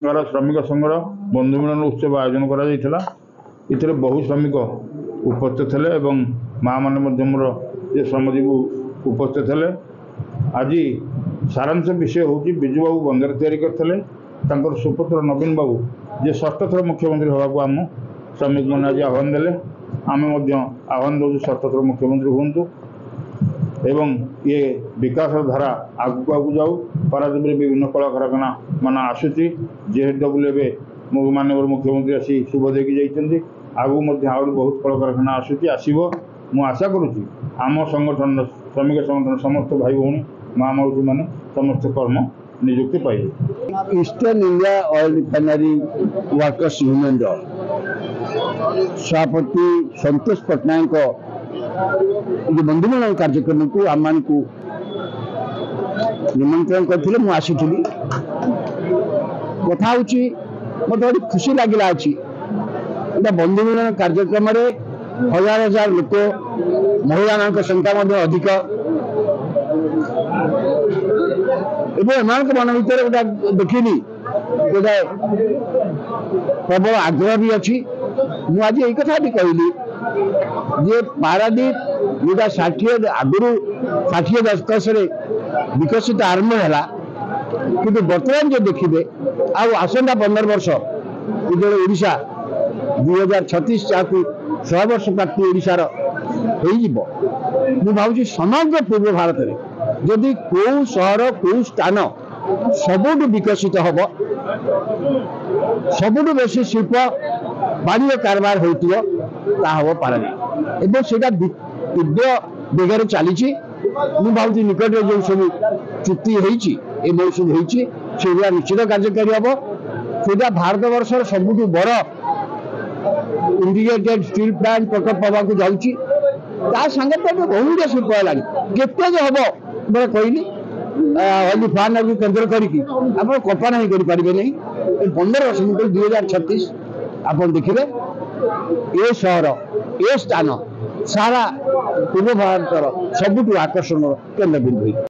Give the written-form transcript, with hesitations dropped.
श्रमिक संघर बंधु मिलन उत्सव आयोजन कर बहु श्रमिक उपस्थित थे माँ मैंने मोर ये श्रमजीवी उपस्थित थे। आज सारांश विषय हूँ बिजू बाबू बंदर तैयारी करते सुपुत्र नवीन बाबू जे षष्ठ थर मुख्यमंत्री होगा आम श्रमिक मैंने आज आह्वान देले आम आह्वान दे षष्ठ थर मुख्यमंत्री हूँ एवं ये विकास धारा आगू आगू जाऊ। पारादीप विभिन्न कल कारखाना मान आसूची जेडब्ल्यू माननीय मुख्यमंत्री आसी शुभ देकी जाइछन्ति आगू आहरी बहुत कल कारखाना आसूची आसो मु आशा करुच्ची आम संगठन श्रमिक संगठन समस्त भाई भौणी माँ मौसी मैंने समस्त कर्म नियुक्ति पाइबे। Eastern India Oil Refinery Workers Union सभापति संतोष पट्टनायक बंधुमिलन कार्यक्रम को आम को निमंत्रण करथिले मु आसीथिली कथा होची मते खुशी लागिला अछि एटा बंधुमिलन कार्यक्रम रे हजार हजार लोक महिला संख्या अधिक एवं मन भर गोटा देखिली गोटा प्रबल आग्रह भी अच्छी मुझे आज यही कथा भी कहली जे पारादीप जोटा 60 आगुरी 60 दशक विकसित आरंभ है कि बर्तमान जो देखिए आसंता 15 वर्ष जो ओडिशा 2036 जहाँ 100 वर्ष प्राप्ति ओडिशार हो भावी समग्र पूर्व भारत में जदि कौ सहर कौ स्थान सबुठ विकसित हम सबुठ बेसी शिल्प बाणिज्य कारबार हो पारादीप एवं सेटा तीव्र बेगर चली भावी निकट में जो सब चुक्ति होती मौसम होती निश्चित कार्यकारी हम से भारत वर्षर सबुठ बड़ इंटीग्रेटेड स्टील प्लांट प्रकल्प होगा जाऊँगी बहुत शिल्प है केते जो हम मैं कहली हल्दी फार्म को केन्द्र करके कल्पना ही करें नहीं 15 वर्ष 2036 आप देखिए ये सहर ये स्थान सारा पूर्व भारत सबुठ आकर्षण केन्द्र बिंदु।